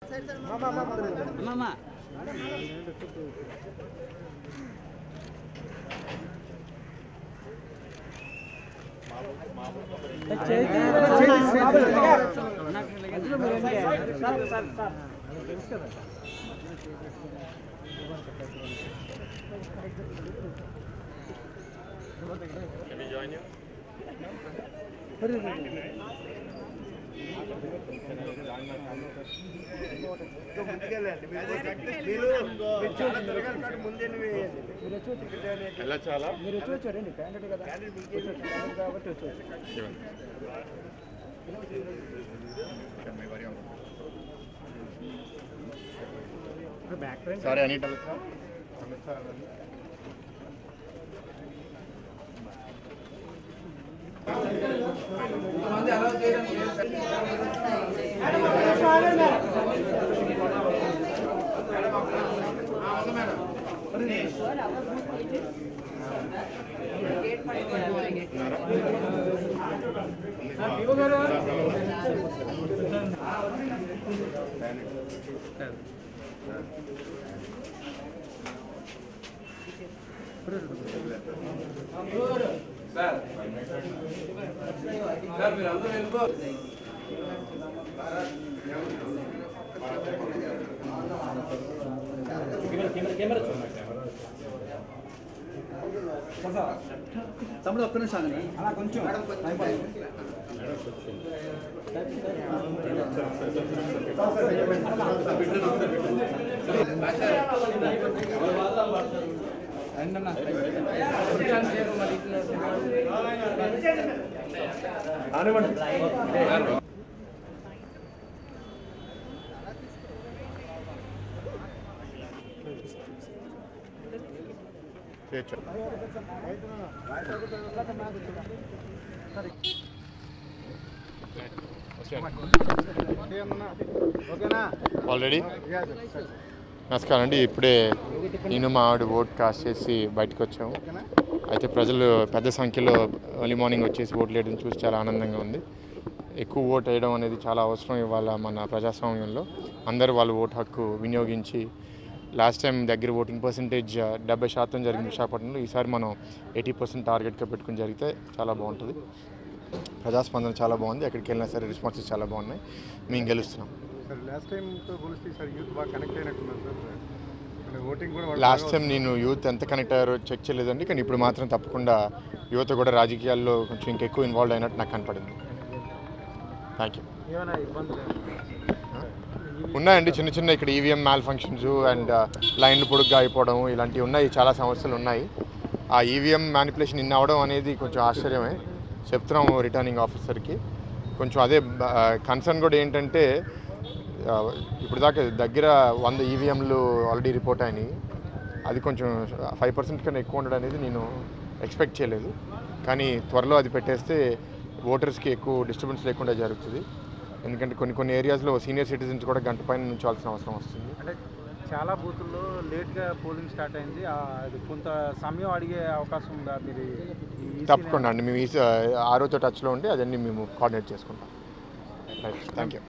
Can we join you? Sorry, I need to look. తమ్ముడు ఒక్క నిమిషం అలా కొంచెం ఆల్రెడీ నమస్కారం అండి. ఇప్పుడే నేను మా ఆవిడ ఓట్ కాస్ట్ చేసి బయటకు వచ్చాము. అయితే ప్రజలు పెద్ద సంఖ్యలో ఎర్లీ మార్నింగ్ వచ్చేసి ఓట్లు వేయడం చూసి చాలా ఆనందంగా ఉంది. ఎక్కువ ఓటు వేయడం అనేది చాలా అవసరం ఇవాళ మన ప్రజాస్వామ్యంలో. అందరూ వాళ్ళ ఓటు హక్కు వినియోగించి లాస్ట్ టైం దగ్గర ఓటింగ్ పర్సంటేజ్ 70% జరిగింది విశాఖపట్నంలో. ఈసారి మనం 80% టార్గెట్గా పెట్టుకుని జరిగితే చాలా బాగుంటుంది. ప్రజాస్పందన చాలా బాగుంది. ఎక్కడికి వెళ్ళినా సరే రెస్పాన్సెస్ చాలా బాగున్నాయి. మేము గెలుస్తున్నాం. లాస్ట్ టైం నేను యూత్ ఎంత కనెక్ట్ అయ్యారో చెక్ చేయలేదండి, కానీ ఇప్పుడు మాత్రం తప్పకుండా యువత కూడా రాజకీయాల్లో కొంచెం ఇంకెక్కువ ఇన్వాల్వ్ అయినట్టు నాకు కనపడింది. Thank you. ఉన్నాయండి చిన్న చిన్న ఇక్కడ ఈవీఎం మ్యాల్ ఫంక్షన్స్ అండ్ లైన్లు పొడుగ్గా అయిపోవడం ఇలాంటివి ఉన్నాయి. చాలా సమస్యలు ఉన్నాయి. ఆ ఈవీఎం మ్యానిపులేషన్ ఇన్ అవ్వడం అనేది కొంచెం ఆశ్చర్యమే. చెప్తున్నాము రిటర్నింగ్ ఆఫీసర్కి. కొంచెం అదే కన్సర్న్ కూడా ఏంటంటే ఇప్పుడు దాకా దగ్గర 100 ఈవీఎంలు ఆల్రెడీ రిపోర్ట్ అయినాయి. అది కొంచెం 5% కన్నా ఎక్కువ ఉండడం అనేది నేను ఎక్స్పెక్ట్ చేయలేదు. కానీ త్వరలో అది పెట్టేస్తే ఓటర్స్కి ఎక్కువ డిస్టర్బెన్స్ లేకుండా జరుగుతుంది. ఎందుకంటే కొన్ని ఏరియాస్లో సీనియర్ సిటిజన్స్ కూడా గంట పైన నుంచాల్సిన అవసరం వస్తుంది. అంటే చాలా బూతుల్లో లేట్గా పోలింగ్ స్టార్ట్ అయింది. అది కొంత సమయం అడిగే అవకాశం ఉందా? మీరు తప్పకుండా అండి. మేము ఆరోతో టచ్లో ఉంటే అదన్నీ మేము కోఆర్డినేట్ చేసుకుంటాం. Right, thank you.